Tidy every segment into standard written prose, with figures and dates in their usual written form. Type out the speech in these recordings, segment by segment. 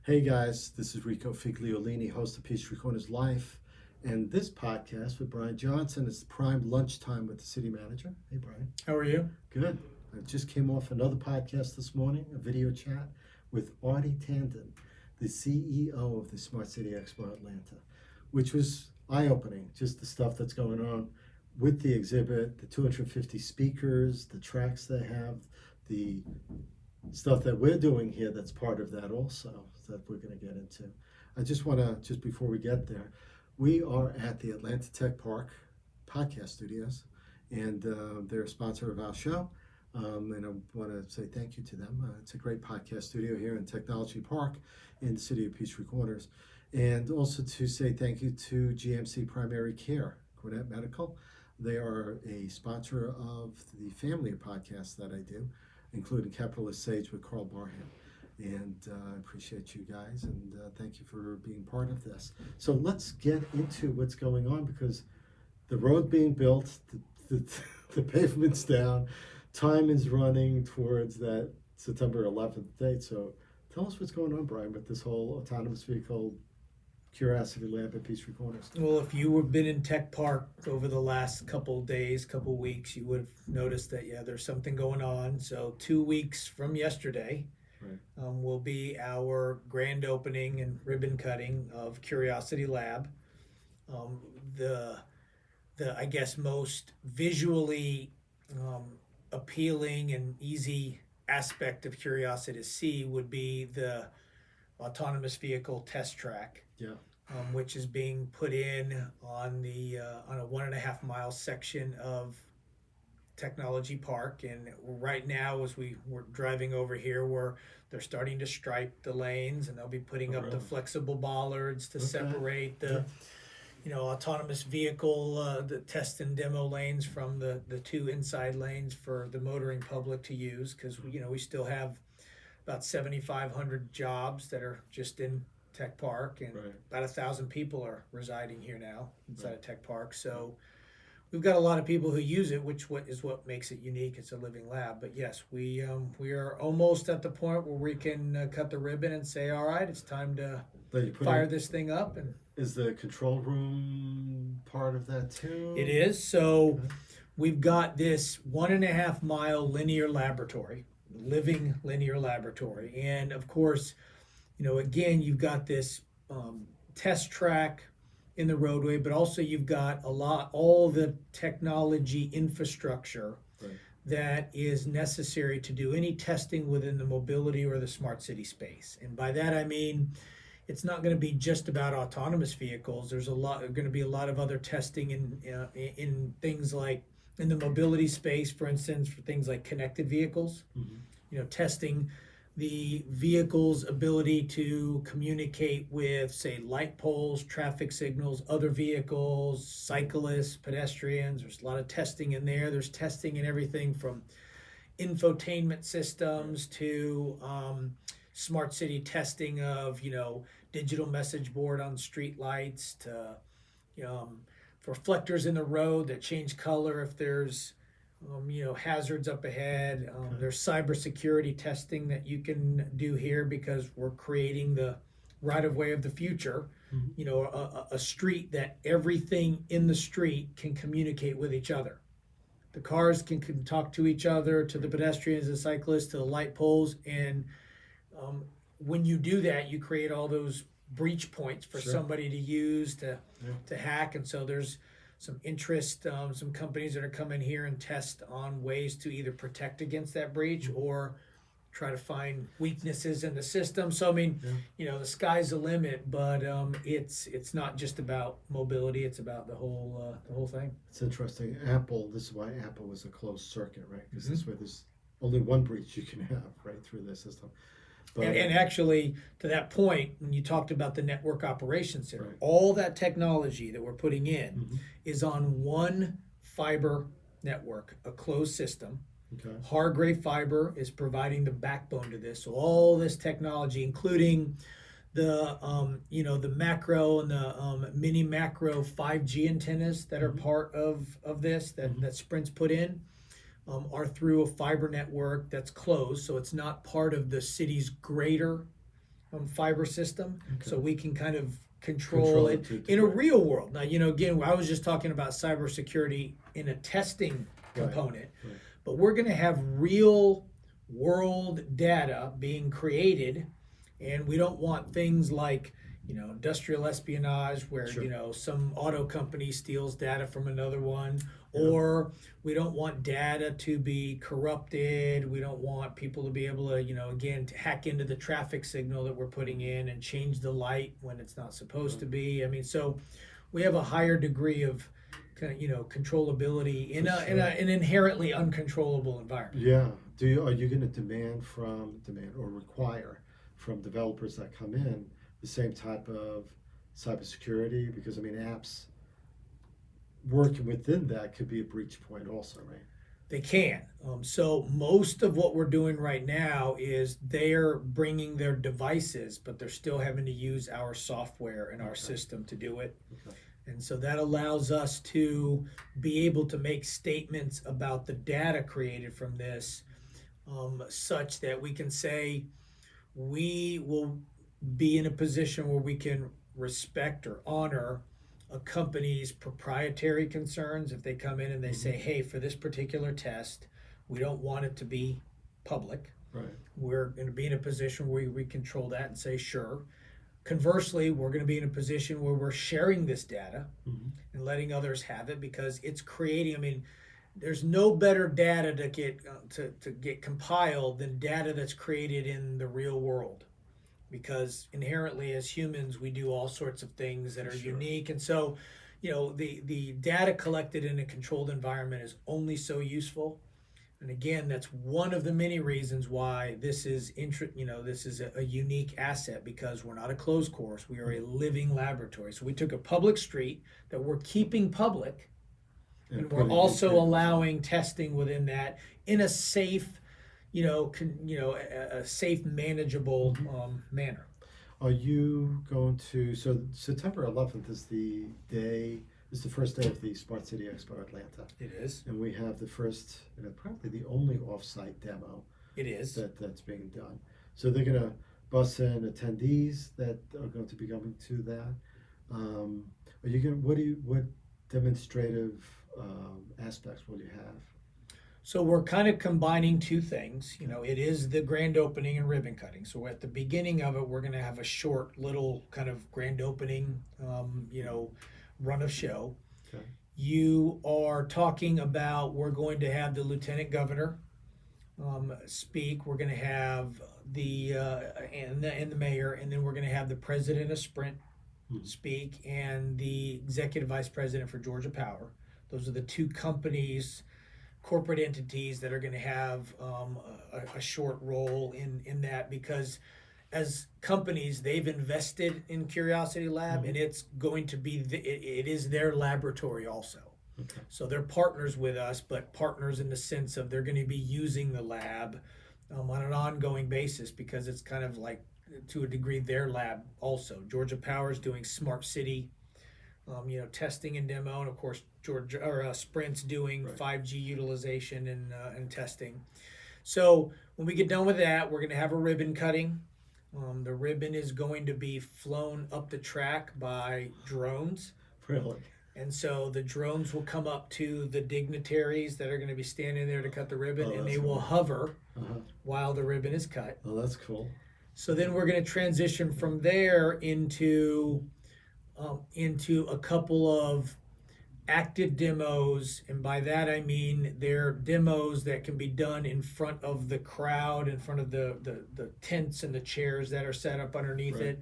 Hey guys, this is Rico Figliolini, host of Peachtree Corners Life, and this podcast with Brian Johnson is Prime Lunchtime with the City Manager. Hey Brian. How are you? Good. I just came off another podcast this morning, a video chat with Artie Tandon, the CEO of the Smart City Expo Atlanta, which was eye-opening, just the stuff that's going on with the exhibit, the 250 speakers, the tracks they have, the stuff that we're doing here that's part of that also that we're going to get into. I just want to, just before we get there, we are at the Atlanta Tech Park podcast studios, and they're a sponsor of our show. And I want to say thank you to them. It's a great podcast studio here in Technology Park in the city of Peachtree Corners. And also to say thank you to GMC Primary Care, Gwinnett Medical. They are a sponsor of the family of podcasts that I do, including Capitalist Sage with Carl Barham. And I appreciate you guys, and thank you for being part of this. So let's get into what's going on, because the road being built, the pavement's down, time is running towards that September 11th date. So tell us what's going on, Brian, with this whole autonomous vehicle Curiosity Lab at Peachtree Corners. Well, if you have been in Tech Park over the last couple days, couple weeks, you would have noticed that, there's something going on. So 2 weeks from yesterday Right. Will be our grand opening and ribbon cutting of Curiosity Lab. The I guess most visually appealing and easy aspect of Curiosity to see would be the autonomous vehicle test track. Yeah. Which is being put in on a 1.5 mile section of Technology Park. And right now, as we're driving over here, they're starting to stripe the lanes, and they'll be putting up the flexible bollards to separate the autonomous vehicle, the test and demo lanes from the two inside lanes for the motoring public to use, because we still have about 7,500 jobs that are just in Tech Park, and about 1,000 people are residing here now inside of Tech Park. So we've got a lot of people who use it, which is what makes it unique. It's a living lab. But yes, we are almost at the point where we can cut the ribbon and say, all right, it's time to fire this thing up. And is the control room part of that too? It is. So we've got this 1.5 mile linear laboratory, living linear laboratory, and of course, again, you've got this test track in the roadway, but also you've got all the technology infrastructure that is necessary to do any testing within the mobility or the smart city space. And by that I mean, it's not going to be just about autonomous vehicles. There's going to be a lot of other testing in things like in the mobility space, for instance, for things like connected vehicles. Testing the vehicle's ability to communicate with, say, light poles, traffic signals, other vehicles, cyclists, pedestrians. There's a lot of testing in there. There's testing in everything from infotainment systems to smart city testing of, digital message board on street lights to, for reflectors in the road that change color if there's hazards up ahead. There's cybersecurity testing that you can do here, because we're creating the right-of-way of the future. A street that everything in the street can communicate with each other. The cars can talk to each other, to the pedestrians, the cyclists, to the light poles. And when you do that, you create all those breach points for somebody to use to hack. And so there's some interest, some companies that are coming here and test on ways to either protect against that breach or try to find weaknesses in the system. So I mean, the sky's the limit, but it's not just about mobility; it's about the whole thing. It's interesting. This is why Apple is a closed circuit, right? Because this way there's only one breach you can have right through their system. But, and actually, to that point, when you talked about the network operations center, all that technology that we're putting in is on one fiber network, a closed system. Hargrave Fiber is providing the backbone to this. So all this technology, including the the macro and the mini macro 5G antennas that are part of this that Sprint's put in, are through a fiber network that's closed, so it's not part of the city's greater fiber system, Okay. so we can kind of control it to in a right. real world. Now, again, I was just talking about cybersecurity in a testing component, Right. but we're going to have real world data being created, and we don't want things like industrial espionage where Sure. some auto company steals data from another one, Yeah. or we don't want data to be corrupted. We don't want people to be able to again to hack into the traffic signal that we're putting in and change the light when it's not supposed to be. I mean, so we have a higher degree of kind of controllability in For sure. an inherently uncontrollable environment. Yeah. Are you going to demand or require from developers that come in the same type of cybersecurity? Because I mean, apps working within that could be a breach point also, right? They can. So most of what we're doing right now is they're bringing their devices, but they're still having to use our software and our Okay. system to do it. Okay. And so that allows us to be able to make statements about the data created from this, such that we can say we will be in a position where we can respect or honor a company's proprietary concerns if they come in and they say, hey, for this particular test, we don't want it to be public. Right. We're going to be in a position where we control that and say, sure. Conversely, we're going to be in a position where we're sharing this data Mm-hmm. and letting others have it because it's creating, I mean, there's no better data to get compiled than data that's created in the real world, because inherently as humans we do all sorts of things that are Sure. unique, and so the data collected in a controlled environment is only so useful. And again, that's one of the many reasons why this is this is a unique asset, because we're not a closed course, we are a living laboratory. So we took a public street that we're keeping public, and we're putting also it- allowing testing within that in a safe, a safe, manageable manner. Are you going to? So September 11th is the first day of the Smart City Expo Atlanta, It is. and we have the first, probably the only off-site demo It is. that's being done. So they're going to bus in attendees that are going to be coming to that. Are you going? What demonstrative aspects will you have? So we're kind of combining two things. It is the grand opening and ribbon cutting. So at the beginning of it, we're going to have a short little kind of grand opening, run of show. Okay. You are talking about, we're going to have the lieutenant governor speak. We're going to have and the mayor, and then we're going to have the president of Sprint speak, and the executive vice president for Georgia Power. Those are the two companies, corporate entities, that are going to have a short role in that, because as companies, they've invested in Curiosity Lab, and it's going to be it is their laboratory also. Okay. So they're partners with us, but partners in the sense of they're going to be using the lab on an ongoing basis, because it's kind of like, to a degree, their lab also. Georgia Power is doing Smart City testing and demo, and of course Sprint's doing Right. 5G utilization and testing. So when we get done with that, we're going to have a ribbon cutting. The ribbon is going to be flown up the track by drones. Really? And so the drones will come up to the dignitaries that are going to be standing there to cut the ribbon, and they will hover while the ribbon is cut. Oh, that's cool. So then we're going to transition from there into a couple of active demos, and by that I mean they're demos that can be done in front of the crowd, in front of the tents and the chairs that are set up underneath Right. it.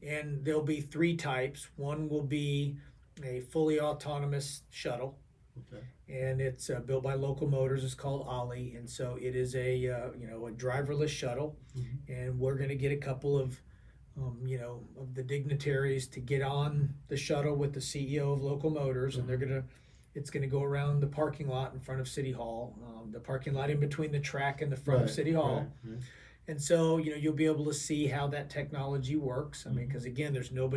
And there'll be three types. One will be a fully autonomous shuttle, Okay. and it's built by Local Motors. It's called Ollie, and so it is a driverless shuttle, and we're going to get a couple of of the dignitaries to get on the shuttle with the CEO of Local Motors, and it's gonna go around the parking lot in front of City Hall, the parking lot in between the track and the front of City Hall. Right. And so you'll be able to see how that technology works. I mean, because again, there's no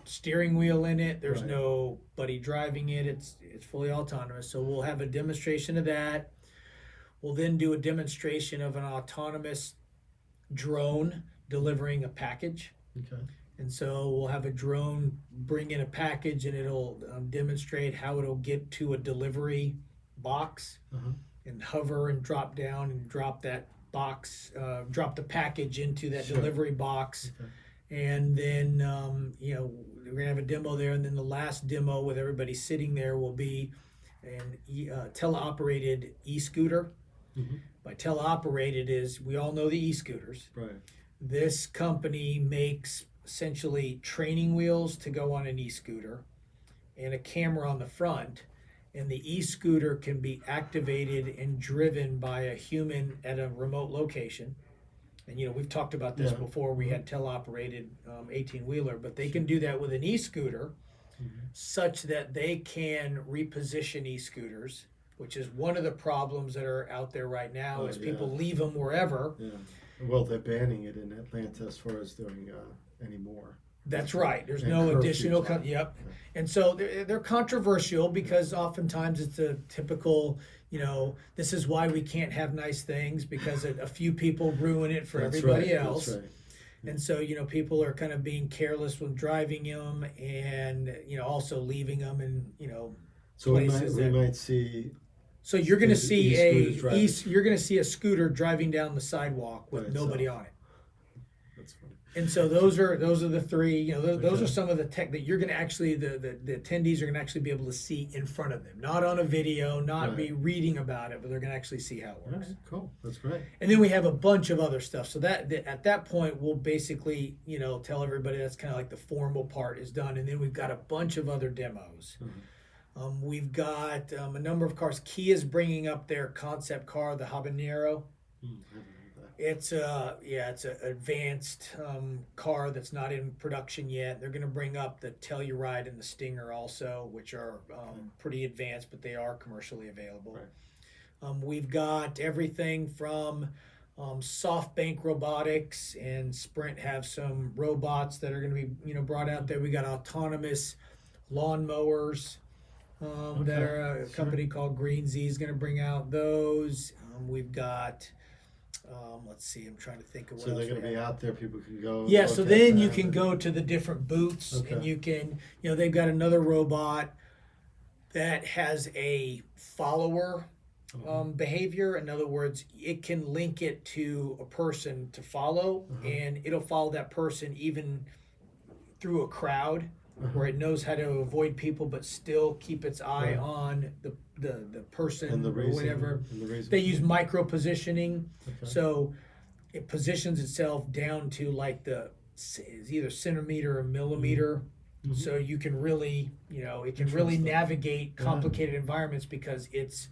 steering wheel in it, there's Right. nobody driving it. It's fully autonomous. So we'll have a demonstration of that. We'll then do a demonstration of an autonomous drone delivering a package. Okay. And so we'll have a drone bring in a package, and it'll demonstrate how it'll get to a delivery box Uh-huh. and hover and drop down and drop that box, drop the package into that Sure. delivery box. Okay. And then, we're going to have a demo there. And then the last demo with everybody sitting there will be an teleoperated e-scooter. Mm-hmm. By teleoperated is, we all know the e-scooters. Right. This company makes essentially training wheels to go on an e-scooter and a camera on the front, and the e-scooter can be activated and driven by a human at a remote location. And we've talked about this Yeah. before. We had teleoperated 18-wheeler, but they can do that with an e-scooter, Mm-hmm. such that they can reposition e-scooters, which is one of the problems that are out there right now. Is people leave them wherever. Yeah. Well, they're banning it in Atlanta as far as doing anymore. That's right. There's And no curfews additional. on it. Yep. Yeah. And so they're controversial because oftentimes it's a typical, this is why we can't have nice things, because a few people ruin it for That's everybody right. else. That's right. And so, people are kind of being careless when driving them, and, also leaving them in, So we places might see. So you're going to These see e-scooters driving. you're going to see a scooter driving down the sidewalk with By nobody itself. on it. That's funny. And so those are the three. Those Okay. are some of the tech that you're going to actually the attendees are going to actually be able to see in front of them, not on a video, not be reading about it, but they're going to actually see how it All works. right. Cool. That's great. And then we have a bunch of other stuff. So that at that point we'll basically tell everybody that's kind of like the formal part is done, and then we've got a bunch of other demos. Mm-hmm. We've got a number of cars. Kia's bringing up their concept car, the Habanero. I haven't heard that. It's an advanced car that's not in production yet. They're going to bring up the Telluride and the Stinger also, which are pretty advanced, but they are commercially available. Right. We've got everything from SoftBank Robotics and Sprint have some robots that are going to be brought out there. We got autonomous lawnmowers. That are a company called Green Z is going to bring out those. We've got, let's see, I'm trying to think of what So else they're going we to be have. out there. People can go. Yeah, look so at then you them can and- go to the different booths, and Okay. you can, they've got another robot that has a follower behavior. In other words, it can link it to a person to follow, and it'll follow that person even through a crowd. Where it knows how to avoid people but still keep its eye on the person And the or reason, whatever. and the reason. They use micro positioning, Okay. so it positions itself down to like it's either centimeter or millimeter. Mhm. So you can really, it can really Interesting. navigate Yeah. complicated environments because its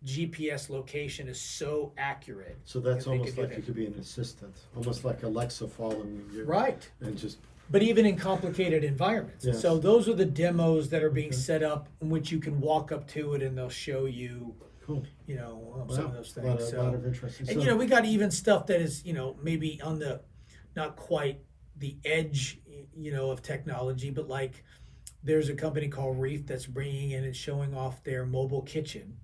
GPS location is so accurate. So that's They almost could do like that. you could be an assistant, almost like Alexa following you. Right. And just. But even in complicated environments. Yes. So those are the demos that are being Okay. set up in which you can walk up to it and they'll show you, Cool. some of those things. A lot of interesting And stuff. we got even stuff that is, maybe on the not quite the edge, of technology, but like there's a company called Reef that's bringing in and showing off their mobile kitchen,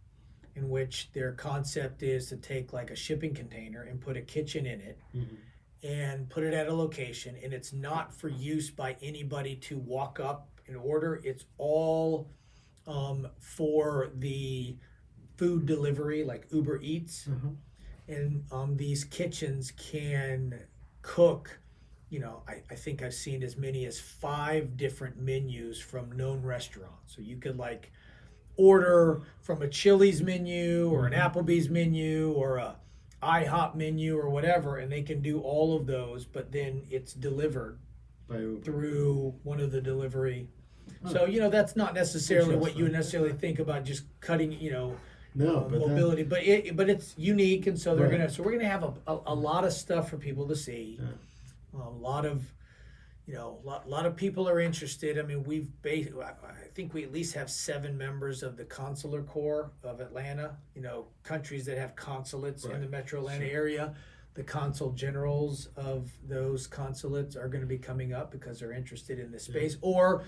in which their concept is to take like a shipping container and put a kitchen in it Mhm. and put it at a location, and it's not for use by anybody to walk up and order. It's all for the food delivery, like Uber Eats. Mhm. And these kitchens can cook, I think I've seen as many as 5 different menus from known restaurants. So you could like order from a Chili's menu or an Applebee's menu or a IHOP menu or whatever, and they can do all of those, but then it's delivered By Uber. through one of the delivery. So, that's not necessarily what you would Interesting. necessarily think about just cutting, No, but mobility, but it's unique, and so Right. we're gonna have a lot of stuff for people to see. Yeah. A lot of, lot of people are interested. I mean, I think we at least have 7 members of the Consular Corps of Atlanta. Countries that have consulates in the Right. Metro Atlanta Sure. area. The consul generals of those consulates are going to be coming up because they're interested in this space, or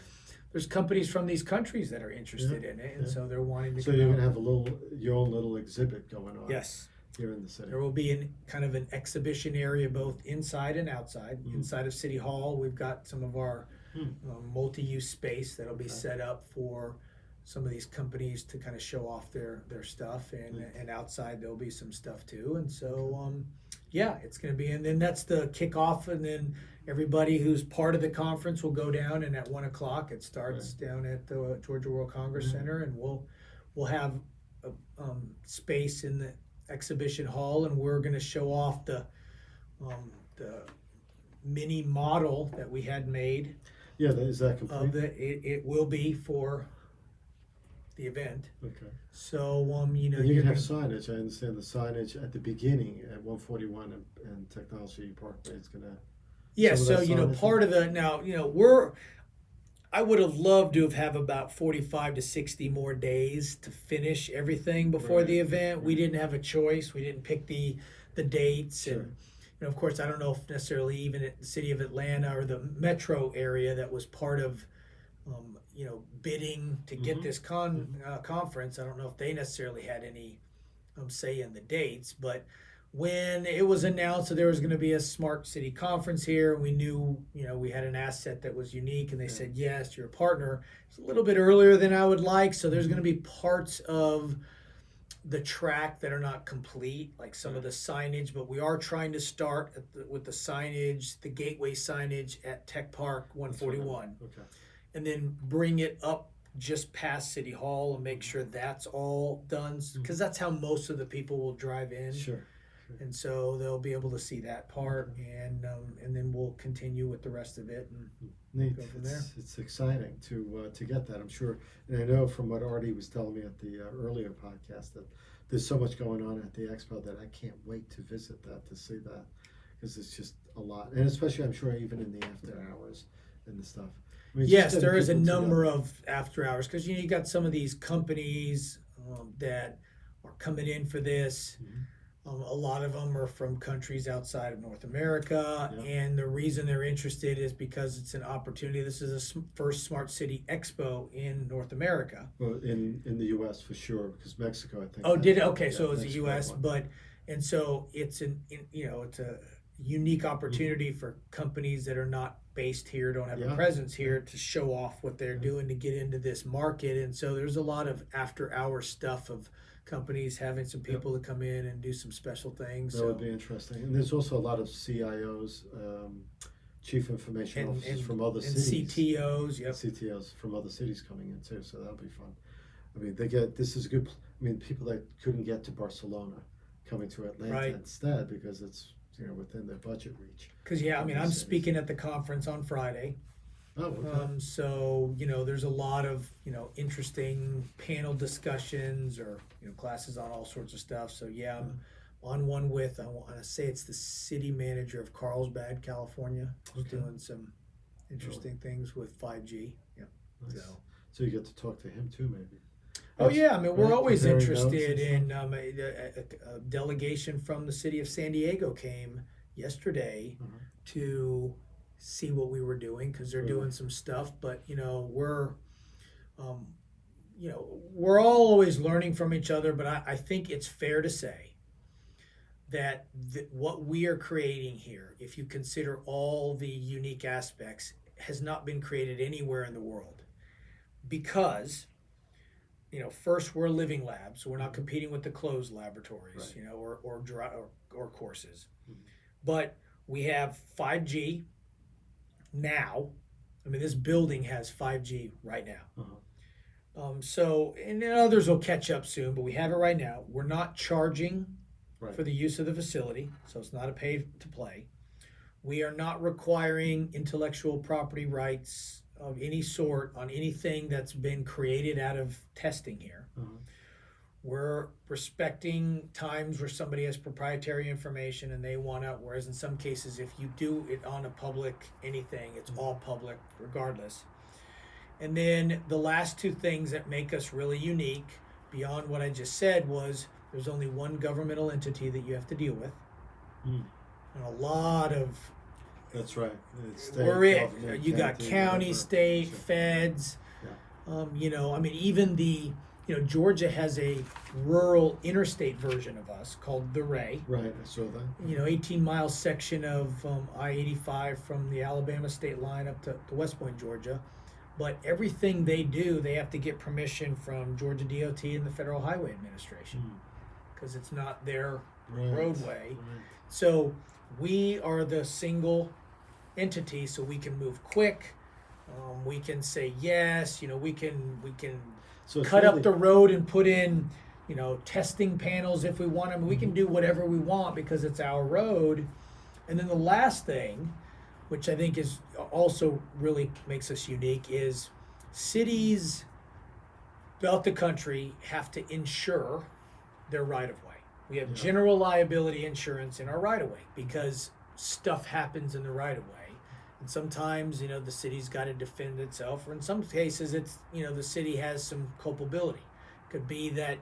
there's companies from these countries that are interested in it, and yeah. so they're wanting to So come you're out. gonna have your own little exhibit going on. Yes. here in the city. There will be kind of an exhibition area both inside and outside. Inside of City Hall, we've got some of our multi-use space that'll be set up for some of these companies to kind of show off their stuff, and outside there'll be some stuff too. And so yeah, it's going to be, and then that's the kickoff, and then everybody who's part of the conference will go down, and at 1:00 it starts down at the Georgia World Congress Center, and we'll have a space in the exhibition hall, and we're going to show off the mini model that we had made. Yeah, is that complete? It will be for the event. Okay. So you can have signage. I understand the signage at the beginning at 141 and Technology Parkway is going to. Yeah. So part of the now I would have loved to have about 45 to 60 more days to finish everything before the event. We didn't have a choice. We didn't pick the dates. Sure. And of course, I don't know if necessarily even at the city of Atlanta or the metro area that was part of bidding to get this conference. I don't know if they necessarily had any say in the dates, but when it was announced that there was going to be a Smart City conference here, we knew, we had an asset that was unique, and they said, yes, you're a partner. It's a little bit earlier than I would like, so there's going to be parts of the track that are not complete, like some of the signage, but we are trying to start with the signage, the gateway signage at Tech Park 141. Okay. And then bring it up just past City Hall and make sure that's all done, because that's how most of the people will drive in. Sure. And so they'll be able to see that part, and then we'll continue with the rest of it and Neat. go from there. It's exciting to get that, I'm sure. And I know from what Artie was telling me at the earlier podcast that there's so much going on at the expo that I can't wait to visit that, to see that, because it's just a lot. And especially, I'm sure, even in the after hours and the stuff. I mean, Yes, there is a number of after hours, because you got some of these companies that are coming in for this. A lot of them are from countries outside of North America, and the reason they're interested is because it's an opportunity. This is a first Smart City Expo in North America. Well, in the U.S. for sure, because Mexico, I think. Oh, did it? Okay, so it was the Mexico U.S., one. and so it's it's a unique opportunity for companies that are not based here, don't have a presence here, to show off what they're doing to get into this market. And so there's a lot of after-hour stuff of companies having some people to come in and do some special things. That would be interesting. And there's also a lot of CIOs, chief information officers from other cities. And CTOs, CTOs from other cities coming in too, so that'll be fun. I mean, this is a good, people that couldn't get to Barcelona coming to Atlanta instead, because it's within their budget reach. Because I'm speaking at the conference on Friday. Oh, okay. So there's a lot of interesting panel discussions or classes on all sorts of stuff. So I'm on one with, I want to say it's the city manager of Carlsbad, California, who's doing some interesting things with 5G. Yeah. Nice. So you get to talk to him too, maybe. Oh yeah, we're always Comparing interested notes in a delegation from the city of San Diego came yesterday to see what we were doing, because they're doing some stuff. But we're all always learning from each other. But I think it's fair to say that what we are creating here, if you consider all the unique aspects, has not been created anywhere in the world, because first, we're a living lab, so we're not competing with the closed laboratories, or courses. But we have 5G now. This building has 5G right now. So, and then others will catch up soon, but we have it right now. We're not charging for the use of the facility, so it's not a pay to play. We are not requiring intellectual property rights of any sort on anything that's been created out of testing here. We're respecting times where somebody has proprietary information and they want out, whereas in some cases, if you do it on a public anything, it's all public regardless. And then the last two things that make us really unique, beyond what I just said, was there's only one governmental entity that you have to deal with. And a lot of That's right. We're it. You got county, state, feds. Even the Georgia has a rural interstate version of us called the Ray. Right, I saw that. 18-mile section of I-85 from the Alabama state line up to West Point, Georgia. But everything they do, they have to get permission from Georgia DOT and the Federal Highway Administration because it's not their roadway. Right. So we are the single entity, so we can move quick. We can say yes. We can So it's cut really, up the road and put in, testing panels if we want them. We can do whatever we want because it's our road. And then the last thing, which I think is also really makes us unique, is cities throughout the country have to insure their right-of-way. We have general liability insurance in our right-of-way because stuff happens in the right-of-way. And sometimes, the city's got to defend itself, or in some cases, it's, the city has some culpability. Could be that,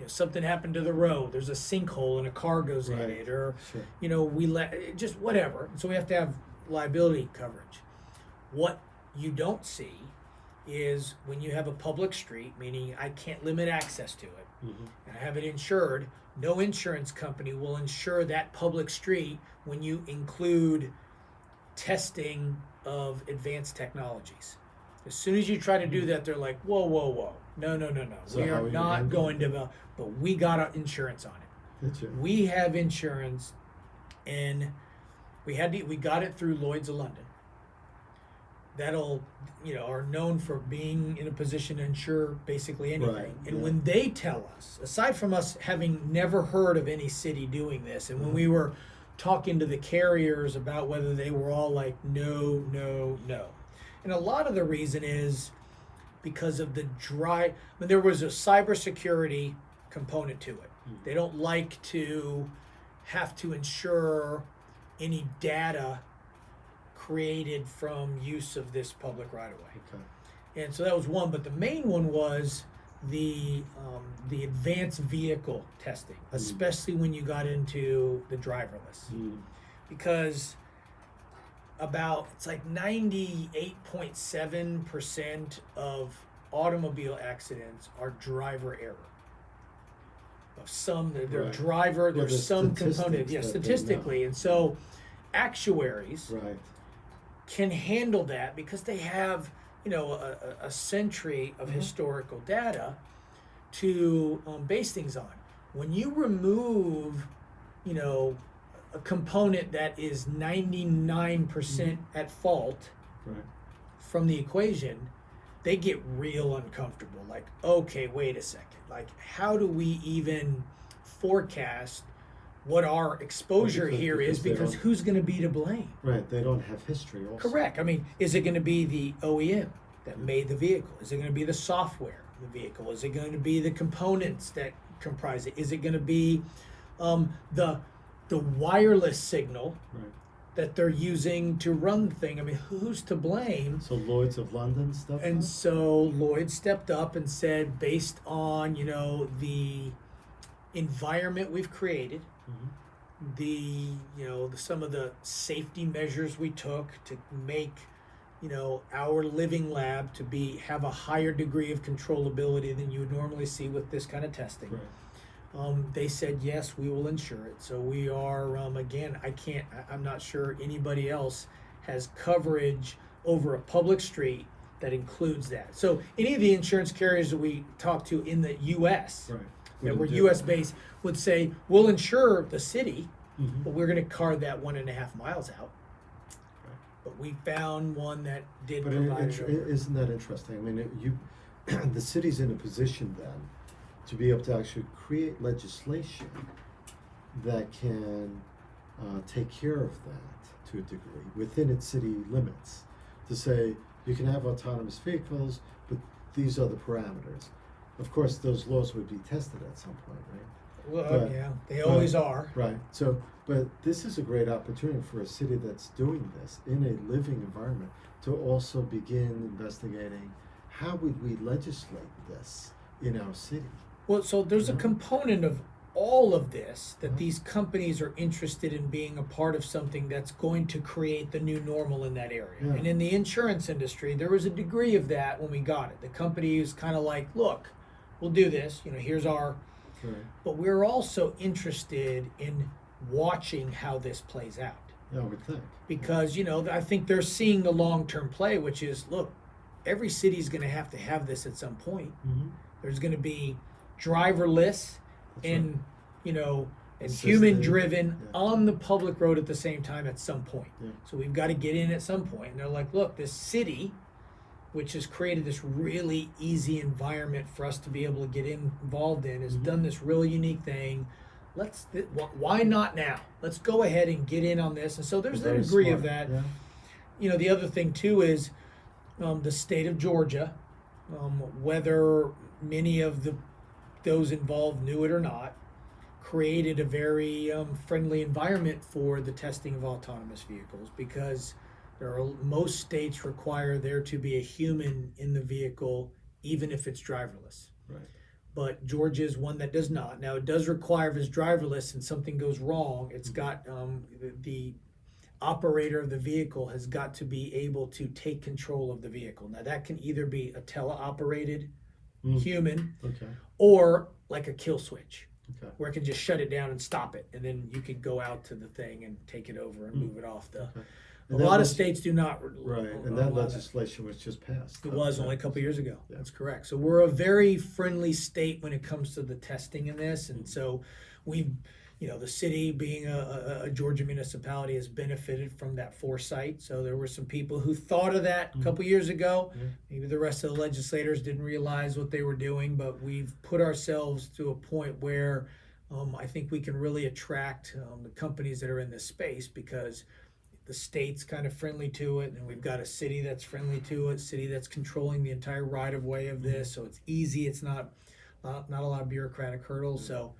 something happened to the road, there's a sinkhole and a car goes in it, or, we let, just whatever. So we have to have liability coverage. What you don't see is when you have a public street, meaning I can't limit access to it, and I have it insured, no insurance company will insure that public street when you include testing of advanced technologies. As soon as you try to do that, they're like, whoa. No. So we how are you not handle going to, but we got our insurance on it. Did you? We have insurance, and we got it through Lloyd's of London. That'll, are known for being in a position to insure basically anything. Right, And when they tell us, aside from us having never heard of any city doing this, and when we were talking to the carriers about whether they were all like, no. And a lot of the reason is because of there was a cybersecurity component to it. They don't like to have to insure any data created from use of this public right-of-way. Okay. And so that was one, but the main one was the advanced vehicle testing, especially when you got into the driverless, because it's like 98.7% of automobile accidents are driver error. Of some, their driver, there's some component, statistically, and so actuaries can handle that because they have a century of historical data to base things on. When you remove a component that is 99% at fault from the equation, they get real uncomfortable. Like, okay, wait a second. Like, how do we even forecast what our exposure here is? Because who's going to be to blame? Right, they don't have history also. Correct. I mean, is it going to be the OEM that made the vehicle? Is it going to be the software of the vehicle? Is it going to be the components that comprise it? Is it going to be the wireless signal that they're using to run the thing? I mean, who's to blame? So Lloyd's of London stuff? And so Lloyd stepped up and said, based on, the environment we've created, some of the safety measures we took to make, our living lab to have a higher degree of controllability than you would normally see with this kind of testing. They said, yes, we will insure it. So we are, again, I'm not sure anybody else has coverage over a public street that includes that. So any of the insurance carriers that we talk to in the U.S., that were U.S. based, would say, we'll insure the city, but we're going to carve that 1.5 miles out. But we found one that did provide it. Isn't that interesting? I mean, the city's in a position then to be able to actually create legislation that can take care of that to a degree within its city limits. To say you can have autonomous vehicles, but these are the parameters. Of course, those laws would be tested at some point, right? Well, they always are. Right. So, but this is a great opportunity for a city that's doing this in a living environment to also begin investigating how would we legislate this in our city. Well, so there's a component of all of this that these companies are interested in being a part of something that's going to create the new normal in that area. And in the insurance industry, there was a degree of that when we got it. The company was kind of like, look, we'll do this. Here's our. Right. But we're also interested in watching how this plays out. Yeah, I would think. Because, I think they're seeing the long-term play, which is, look, every city's going to have this at some point. Mm-hmm. There's going to be driverless and, and Assisted, human-driven on the public road at the same time at some point. Yeah. So we've got to get in at some point. And they're like, look, this city, which has created this really easy environment for us to be able to get involved in, has done this really unique thing. Why not now? Let's go ahead and get in on this. And so there's a degree of that. Yeah. The other thing too is the state of Georgia, whether many of those involved knew it or not, created a very friendly environment for the testing of autonomous vehicles, because most states require there to be a human in the vehicle, even if it's driverless. Right. But Georgia is one that does not. Now, it does require, if it's driverless and something goes wrong, it's got the operator of the vehicle has got to be able to take control of the vehicle. Now, that can either be a teleoperated human, or like a kill switch, where it can just shut it down and stop it, and then you can go out to the thing and take it over and move it off the. A lot of states do not. Right, and that legislation was just passed. It was only a couple of years ago. Yeah. That's correct. So we're a very friendly state when it comes to the testing in this, and so we've, the city being a Georgia municipality has benefited from that foresight. So there were some people who thought of that a couple of years ago. Yeah. Maybe the rest of the legislators didn't realize what they were doing, but we've put ourselves to a point where I think we can really attract the companies that are in this space, because the state's kind of friendly to it, and we've got a city that's friendly to it, city that's controlling the entire right-of-way of this, so it's easy. It's not a lot of bureaucratic hurdles. So,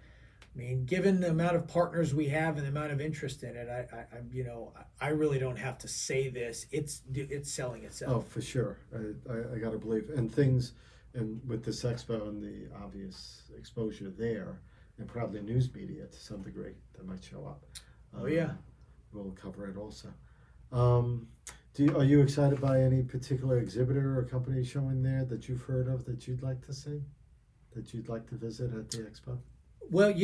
I mean, given the amount of partners we have and the amount of interest in it, I really don't have to say this. It's selling itself. Oh, for sure. I got to believe. And with this expo and the obvious exposure there, and probably news media to some degree that might show up. We'll cover it also. Are you excited by any particular exhibitor or company showing there that you've heard of that you'd like to see, that you'd like to visit at the expo? Well,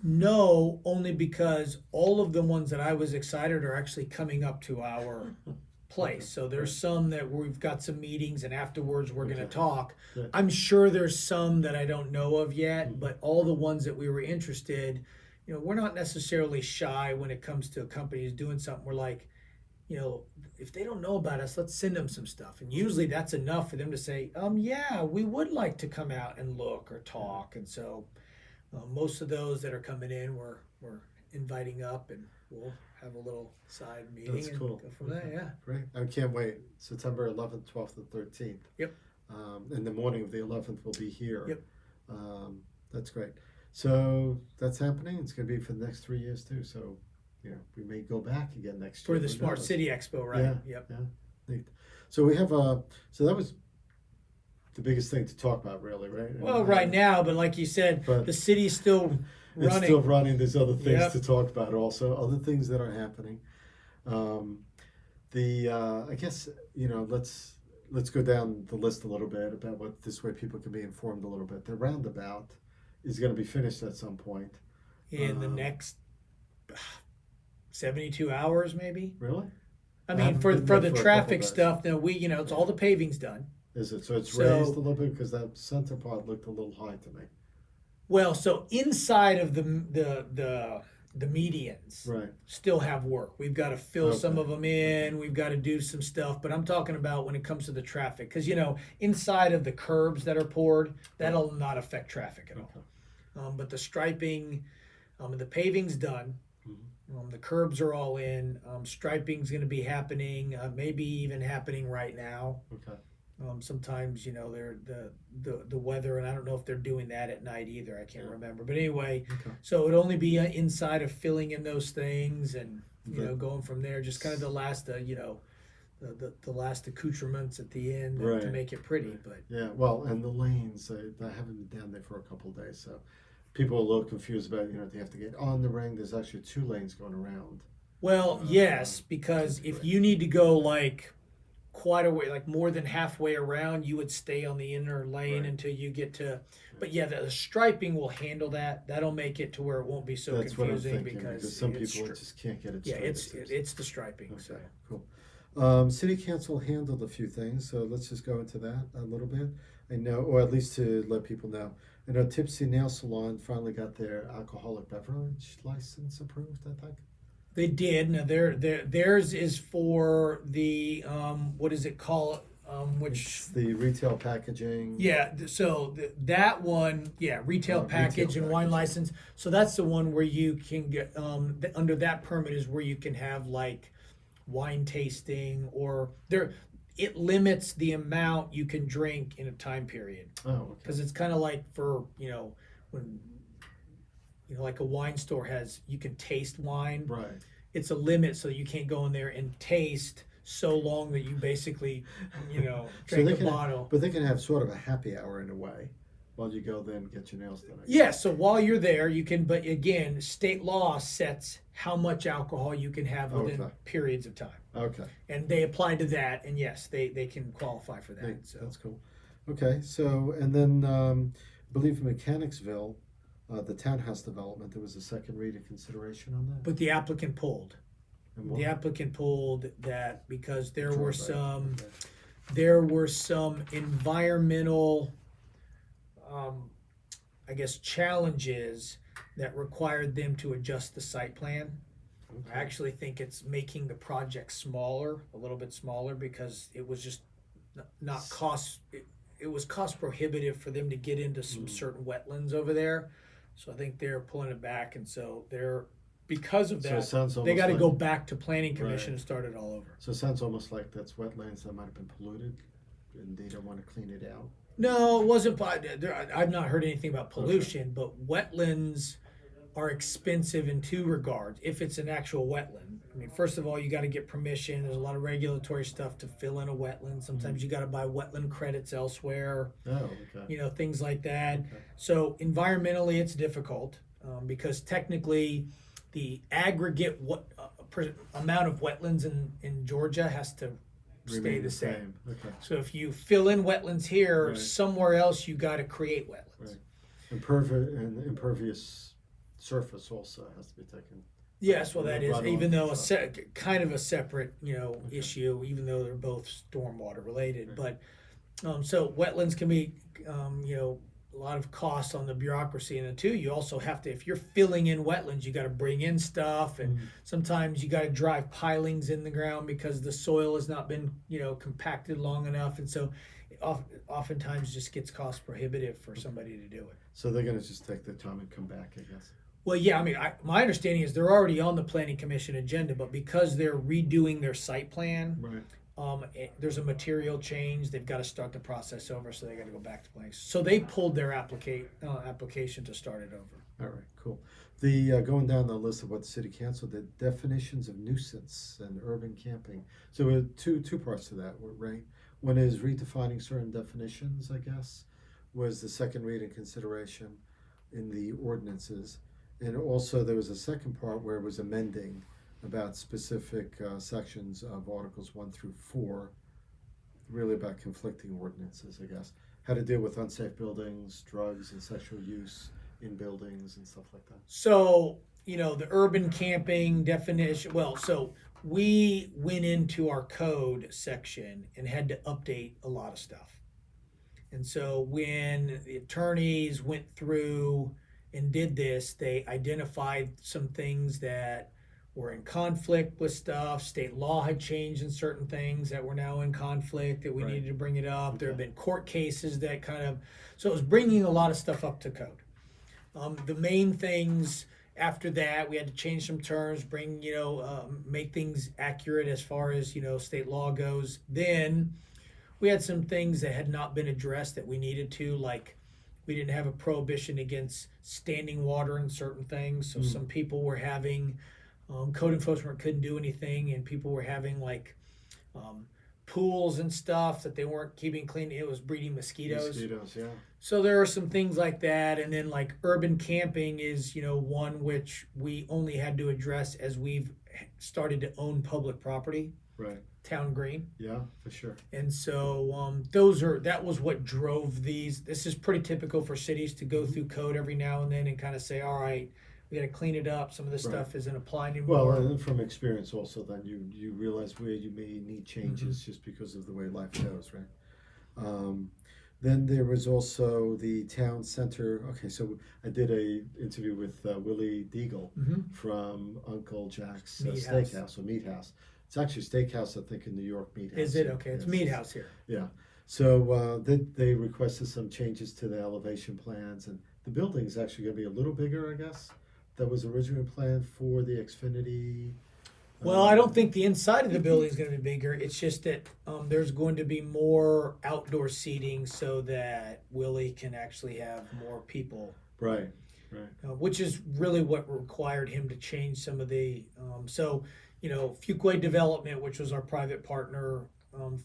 no, only because all of the ones that I was excited are actually coming up to our place. So there's some that we've got some meetings, and afterwards we're going to talk. Good. I'm sure there's some that I don't know of yet, but all the ones that we were interested, we're not necessarily shy when it comes to companies doing something. We're like, if they don't know about us, let's send them some stuff. And usually that's enough for them to say, yeah, we would like to come out and look or talk. And so most of those that are coming in, we're inviting up, and we'll have a little side meeting. That's cool. Go from there, yeah. Great. I can't wait. September 11th, 12th, and 13th. Yep. And the morning of the 11th we'll be here. Yep. That's great. So that's happening. It's going to be for the next 3 years too. So, we may go back again next year. For the Smart City Expo, right? Yeah. Yep. Yeah. So we have so that was the biggest thing to talk about, really, right? Well, right now, but like you said, the city's still running. It's still running. There's other things to talk about also, other things that are happening. I guess, let's go down the list a little bit about what, this way people can be informed a little bit. The roundabout is going to be finished at some point. In the next 72 hours, maybe. Really? I mean, for the traffic stuff, it's all the paving's done. Is it? So it's raised a little bit, because that center part looked a little high to me. Well, so inside of the medians, still have work. We've got to fill some of them in. We've got to do some stuff. But I'm talking about when it comes to the traffic, because inside of the curbs that are poured, that'll not affect traffic at all. But the striping, the paving's done. The curbs are all in. Striping's going to be happening, maybe even happening right now. Okay. Sometimes, they're the weather, and I don't know if they're doing that at night either. I can't remember. But anyway, so it'd only be inside of filling in those things, and going from there. Just kind of the last, the last accoutrements at the end to make it pretty. But well, and the lanes, I haven't been down there for a couple of days, so people are a little confused about they have to get on the ring. There's actually 2 lanes going around. Well, yes, because if you need to go like quite a way, like more than halfway around, you would stay on the inner lane Right. until you get to. But yeah, the striping will handle that. That'll make it to where it won't be so That's what I'm confusing thinking, because because some it's people just can't get it yeah, straight. it's the striping. Okay, So cool. City Council handled a few things, so let's just go into that a little bit. I know, or at least to let people know. I know Tipsy Nail Salon finally got their alcoholic beverage license approved, I think. they did. Now theirs is for the what does it call? Which It's the retail packaging. yeah, that one, yeah, retail package Retail and wine package. license. So that's the one where you can get under that permit is where you can have like wine tasting or there. It limits the amount you can drink in a time period Oh, okay. because it's kind of like for when like a wine store has you can taste wine. Right. It's a limit, so you can't go in there and taste so long that you basically drink they a can, bottle. but they can have sort of a happy hour in a way while you go there and get your nails done. Yeah, so while you're there, you can, but again, state law sets how much alcohol you can have within Okay. periods of time. Okay. And they apply to that, and yes, they can qualify for that. Hey, So that's cool. Okay, so, and then I believe in Mechanicsville, the townhouse development, there was a second reading consideration on that. but the applicant pulled. And what? The applicant pulled that because there Drawback. were some Okay. there were some environmental I guess challenges that required them to adjust the site plan. Okay. I actually think it's making the project smaller, a little bit smaller, because it was just not cost. It was cost prohibitive for them to get into some certain wetlands over there. So I think they're pulling it back, and so they're because of So that it sounds they almost got to like, go back to planning commission Right. and start it all over. So it sounds almost like that's wetlands that might have been polluted, and they don't want to clean it out. No, it wasn't. I've not heard anything about pollution, but wetlands are expensive in two regards. If it's an actual wetland, I mean, first of all, you got to get permission. There's a lot of regulatory stuff to fill in a wetland. Sometimes you got to buy wetland credits elsewhere. Oh, okay. Things like that. Okay. So environmentally, it's difficult because technically, the aggregate amount of wetlands in Georgia has to stay Remain the same. Okay. So if you fill in wetlands here, Right. somewhere else you got to create wetlands. Right. And impervious surface also has to be taken. Yes, well, that is Runoff even though and stuff. kind of a separate issue, even though they're both stormwater related. Right. But so wetlands can be a lot of costs on the bureaucracy, and then too you also have to, if you're filling in wetlands, you got to bring in stuff, and sometimes you got to drive pilings in the ground because the soil has not been compacted long enough, and so oftentimes just gets cost prohibitive for somebody to do it. So they're going to just take the time and come back, I guess. Well, yeah, I mean, my understanding is they're already on the planning commission agenda, but because they're redoing their site plan, Right. there's a material change. They've got to start the process over, so they got to go back to planning. So they pulled their application to start it over. All right, cool. The going down the list of what the city council did, definitions of nuisance and urban camping. So two parts to that, right? One is redefining certain definitions, I guess, was the second reading consideration in the ordinances. And also there was a second part where it was amending about specific sections of Articles 1 through 4, really about conflicting ordinances, I guess. How to deal with unsafe buildings, drugs, and sexual use in buildings and stuff like that. So, the urban camping definition, well, so we went into our code section and had to update a lot of stuff. And so when the attorneys went through and did this, they identified some things that were in conflict with stuff. State law had changed in certain things that were now in conflict that we Right. needed to bring it up. There have Okay. been court cases that so it was bringing a lot of stuff up to code. The main things after that, we had to change some terms, make things accurate as far as, state law goes. Then we had some things that had not been addressed that we needed to, like we didn't have a prohibition against standing water in certain things. So some people were having, code enforcement couldn't do anything, and people were having pools and stuff that they weren't keeping clean. It was breeding mosquitoes. Mosquitoes, yeah. So there are some things like that. And then urban camping is, one which we only had to address as we've started to own public property, Right. town green. Yeah, for sure. And so that was what drove these. This is pretty typical for cities to go through code every now and then and kind of say, all right, we got to clean it up. Some of this stuff isn't applying anymore. Well, and from experience also, then you realize where you may need changes just because of the way life goes, right? Then there was also the town center. Okay, so I did a interview with Willie Degel from Uncle Jack's Steakhouse or Meathouse. It's actually Steakhouse, I think, in New York. Meathouse. Is it? Okay, it's Meathouse here. Yeah. So they requested some changes to the elevation plans, and the building is actually going to be a little bigger, I guess. That was originally planned for the Xfinity. Well, I don't think the inside of the building is going to be bigger. It's just that there's going to be more outdoor seating so that Willie can actually have more people. Right. Which is really what required him to change some of the. Fuquay Development, which was our private partner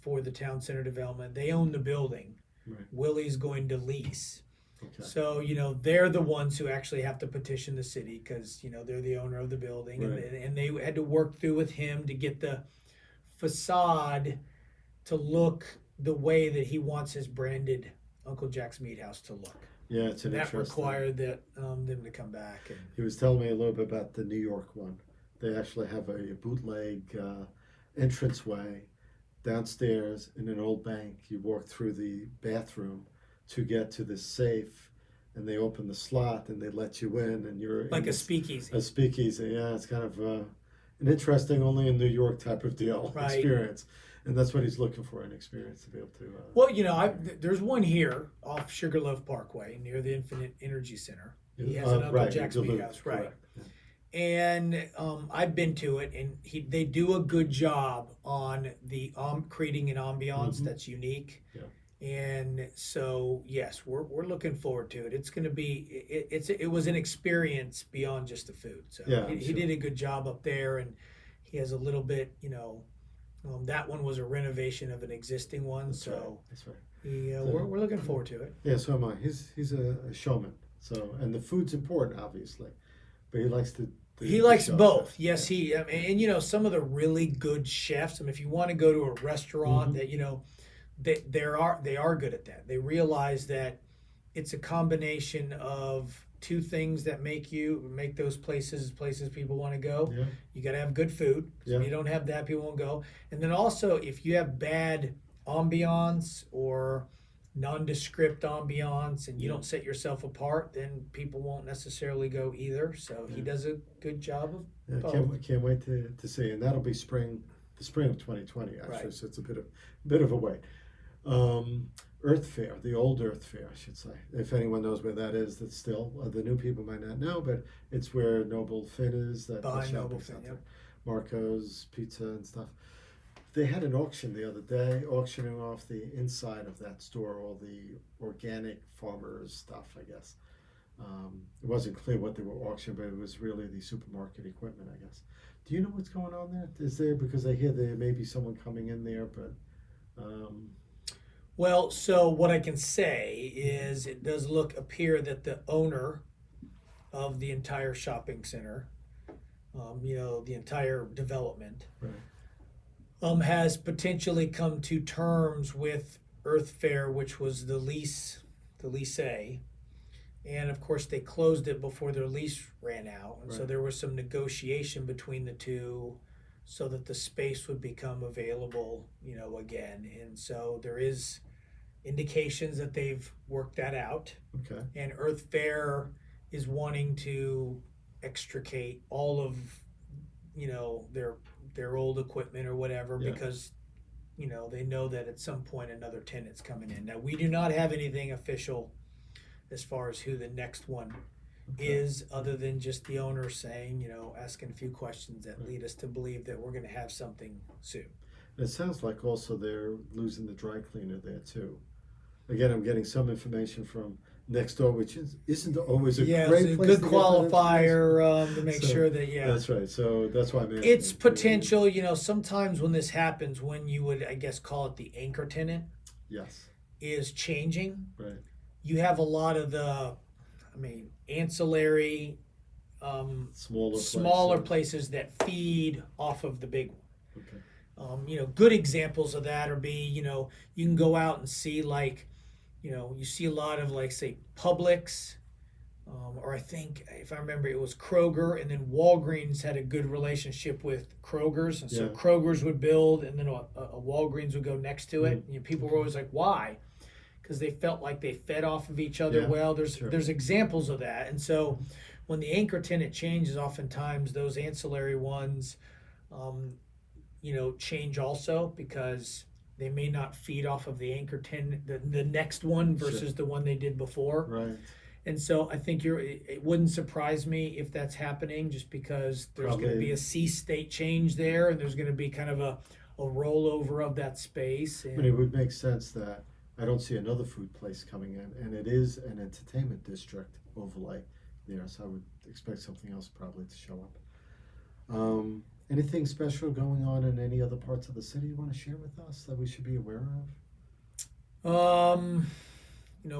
for the town center development, they own the building. Right. Willie's going to lease. Okay. So, they're the ones who actually have to petition the city because, they're the owner of the building. Right. And they had to work through with him to get the facade to look the way that he wants his branded Uncle Jack's Meathouse to look. Yeah, it's an That interesting. required them to come back. And He was telling me a little bit about the New York one. They actually have a bootleg entranceway downstairs in an old bank. You walk through the bathroom to get to the safe, and they open the slot and they let you in, and you're like in a speakeasy. A speakeasy, yeah. It's kind of an interesting, only in New York type of deal experience, and that's what he's looking for, an experience to be able to. Well, there's one here off Sugarloaf Parkway near the Infinite Energy Center. He has an Uncle Jack's Meathouse, right? Yeah. And I've been to it, and they do a good job on the creating an ambiance that's unique. Yeah. And so, yes, we're looking forward to it. It's going to be it was an experience beyond just the food. So yeah, he did a good job up there, and he has a little bit, that one was a renovation of an existing one. That's so right. We're looking forward to it. Yeah, so am I. He's a showman. So, and the food's important, obviously, but he likes to. He likes both. Yes, and some of the really good chefs. I mean, if you want to go to a restaurant that they are good at that. They realize that it's a combination of two things that make those places people want to go. Yeah. You got to have good food. So if you don't have that, people won't go. And then also, if you have bad ambiance or nondescript ambiance and you don't set yourself apart, then people won't necessarily go either. So he does a good job of both. Can't wait to see, and that'll be the spring of 2020 actually. Right. So it's a bit of a wait. Earth Fair, the old Earth Fair, I should say. If anyone knows where that is, that's still the new people might not know, but it's where Noble Finn is. By Noble Finn, yep. Marco's Pizza and stuff. They had an auction the other day, auctioning off the inside of that store, all the organic farmers stuff, I guess. It wasn't clear what they were auctioning, but it was really the supermarket equipment, I guess. Do you know what's going on there? Is there, because I hear there may be someone coming in there, but... Well, so what I can say is it does appear that the owner of the entire shopping center, the entire development, has potentially come to terms with Earth Fair, which was the leasee. And of course, they closed it before their lease ran out. And so there was some negotiation between the two so that the space would become available, again. And so there is indications that they've worked that out. Okay. And Earth Fair is wanting to extricate all of, their old equipment or whatever because, they know that at some point another tenant's coming in. Now, we do not have anything official as far as who the next one is, other than just the owner saying, asking a few questions that lead us to believe that we're going to have something soon. It sounds like also they're losing the dry cleaner there too. Again, I'm getting some information from next door, which isn't always a great it's place a good to qualifier to make sure that That's right. So that's why I'm asking. It's potential. Sometimes when this happens, when you would, I guess, call it the anchor tenant, is changing. Right. You have a lot of the, ancillary Smaller places that feed off of the big one. Okay. Good examples of that are you can go out and see you see a lot of say Publix, or I think if I remember it was Kroger, and then Walgreens had a good relationship with Kroger's, and so Kroger's would build, and then a Walgreens would go next to it. People were always like, why? Because they felt like they fed off of each other well. There's examples of that, and so when the anchor tenant changes, oftentimes those ancillary ones, change also, because they may not feed off of the anchor tenant, the next one versus the one they did before. Right. And so I think it wouldn't surprise me if that's happening, just because there's going to be a state change there, and there's going to be kind of a rollover of that space. And it would make sense that I don't see another food place coming in, and it is an entertainment district overlay there, so I would expect something else probably to show up. Anything special going on in any other parts of the city you want to share with us that we should be aware of?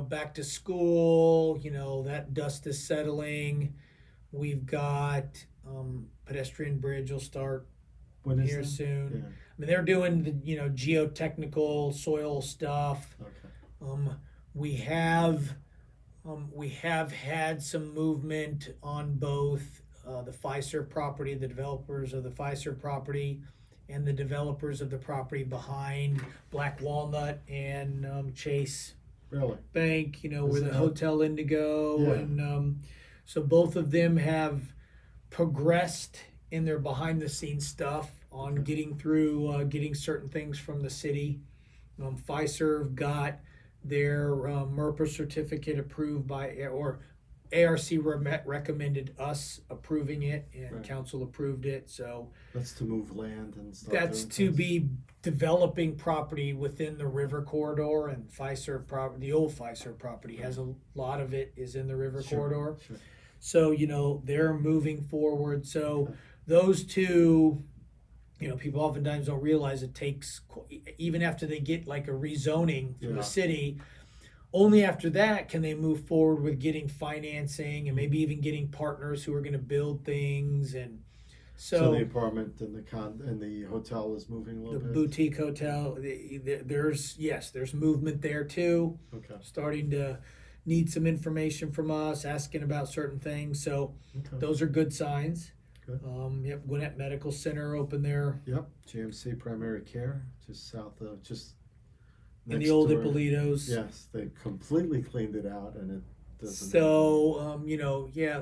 Back to school, that dust is settling. We've got pedestrian bridge will start here soon. Yeah. I mean, they're doing the geotechnical soil stuff. Okay. We have had some movement on both the Fiserv property, the developers of the Fiserv property, and the developers of the property behind Black Walnut and Chase Bank, where the Hotel Indigo, and so both of them have progressed in their behind the scenes stuff on getting through getting certain things from the city. Fiserv got their MERPA certificate approved or ARC recommended us approving it, and council approved it. So that's to move land and stuff. That's to be developing property within the river corridor, and Fiserv property, the old Fiserv property, has a lot of it is in the river corridor. Sure. So they're moving forward. So those two, people oftentimes don't realize it takes, even after they get like a rezoning from the city, only after that can they move forward with getting financing and maybe even getting partners who are going to build things. And so the apartment and the hotel is moving a little bit. The boutique hotel, there's movement there too. Okay. Starting to need some information from us, asking about certain things. So those are good signs. Good. Gwinnett Medical Center open there. Yep. GMC Primary Care, just south of in the old Ippolitos. Yes, they completely cleaned it out, and it doesn't. So,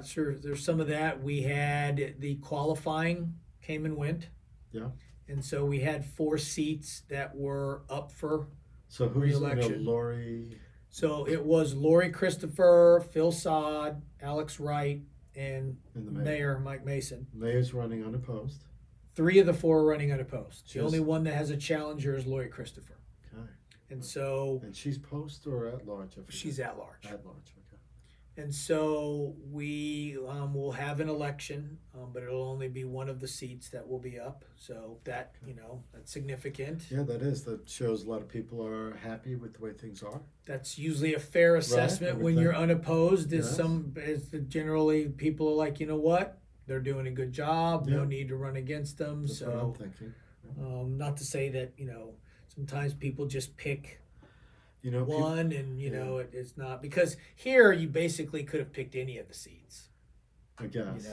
sure. There's some of that. We had the qualifying came and went. Yeah. And so we had 4 seats that were up for re-election. Lori. So it was Lori Christopher, Phil Sod, Alex Wright, and the mayor, Mike Mason. Mayor's running unopposed. 3 of the 4 are running unopposed. The only one that has a challenger is Lori Christopher. Okay. And she's post or at large? She's at large. At large, okay. And so we will have an election, but it'll only be one of the seats that will be up. So that, that's significant. Yeah, that is. That shows a lot of people are happy with the way things are. That's usually a fair assessment when you're unopposed. Generally people are like, you know what? They're doing a good job. No need to run against them. That's what I'm thinking. Not to say that, sometimes people just pick one, and it's not, because here you basically could have picked any of the seats. I guess.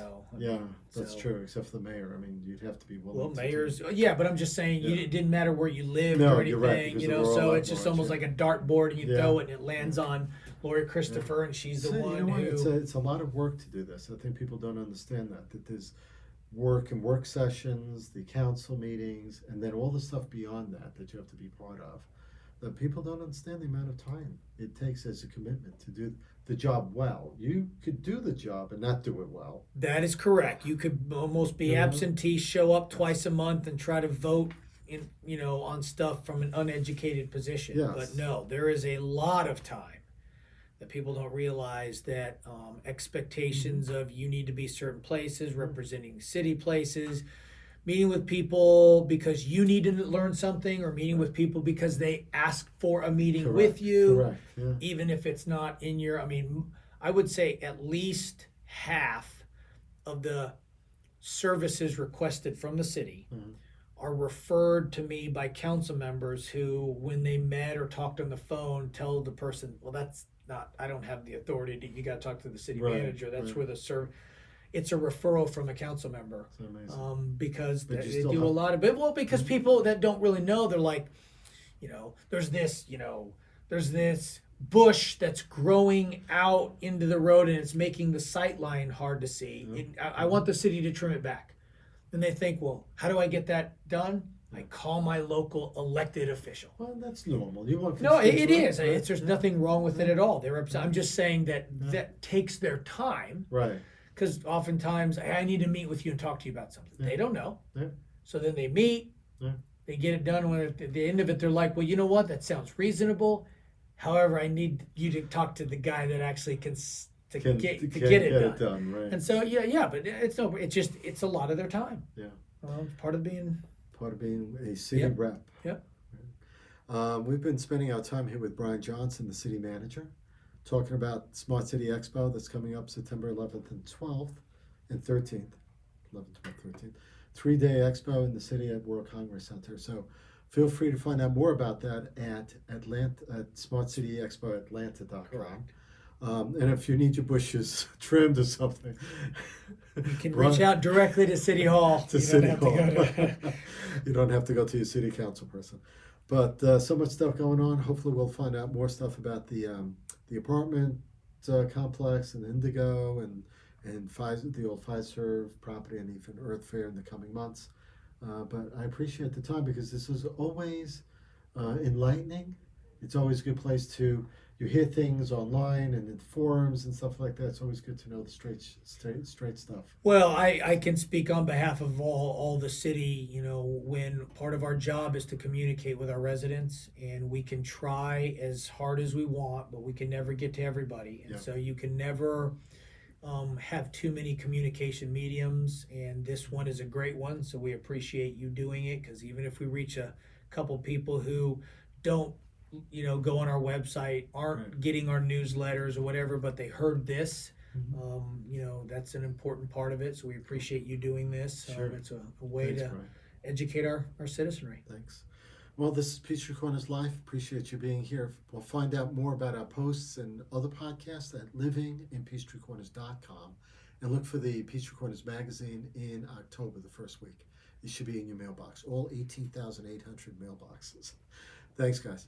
That's true. Except for the mayor. I mean, you'd have to be willing. Well, mayors. But I'm just saying, it didn't matter where you lived or anything. You're right, so it's just almost like a dartboard, and you throw it, and it lands on Lori Christopher, and she's the one who. It's a lot of work to do this. I think people don't understand that there's work and work sessions, the council meetings, and then all the stuff beyond that you have to be part of. That people don't understand the amount of time it takes as a commitment to do the job well. You could do the job and not do it well. That is correct. You could almost be absentee, show up twice a month, and try to vote on stuff from an uneducated position. Yes. But no, there is a lot of time that people don't realize, that expectations of you need to be certain places, representing city places, meeting with people because you need to learn something, or meeting with people because they ask for a meeting with you. Even if it's not in your, I would say at least half of the services requested from the city Mhm. are referred to me by council members who, when they met or talked on the phone, tell the person, well, that's not, I don't have the authority to, you got to talk to the city Right, manager. That's right. where it's a referral from a council member. It's amazing. Because But you they still do a have- lot of it. Well, because Mhm. people that don't really know, they're like, there's this bush that's growing out into the road and it's making the sight line hard to see. Mhm. I want the city to trim it back. And they think, well, how do I get that done? I call my local elected official. Well, that's normal. You want No, it constituents, is. right? There's nothing wrong with it at all. I'm just saying that Yeah. that takes their time, Right. because oftentimes I need to meet with you and talk to you about something. Yeah. They don't know. Yeah. So then they meet, Yeah. they get it done. When at the end of it, they're like, well, you know what? That sounds reasonable. However, I need you to talk to the guy that actually can get it done. Right. And so, but it's a lot of their time. Yeah. It's part of being. Part of being a city Yep. rep. Yep. We've been spending our time here with Brian Johnson, the city manager, talking about Smart City Expo that's coming up September 11th and 12th and 13th. 11th, 12th, 13th. 3-day expo in the city at World Congress Center. So feel free to find out more about that at smartcityexpoatlanta.com. Correct. And if you need your bushes trimmed or something, You can reach out directly to City Hall. to City Hall. You don't have to go to your city council person. But so much stuff going on. Hopefully we'll find out more stuff about the apartment complex and Indigo and Pfizer, the old Pfizer property, and even Earth Fair in the coming months. But I appreciate the time because this is always enlightening. It's always a good place to, you hear things online and in forums and stuff like that. It's always good to know the straight stuff. Well, I can speak on behalf of all the city, when part of our job is to communicate with our residents, and we can try as hard as we want, but we can never get to everybody. And Yeah. so you can never have too many communication mediums, and this one is a great one. So we appreciate you doing it, because even if we reach a couple people who don't go on our website, aren't Right. getting our newsletters or whatever, but they heard this, Mhm. that's an important part of it. So we appreciate you doing this. Sure. It's a way Thanks, to Brian. educate our citizenry. Thanks. Well, this is Peachtree Corners Live. Appreciate you being here. We'll find out more about our posts and other podcasts at livinginpeachtreecorners.com, and look for the Peachtree Corners magazine in October, the first week. It should be in your mailbox, all 18,800 mailboxes. Thanks, guys.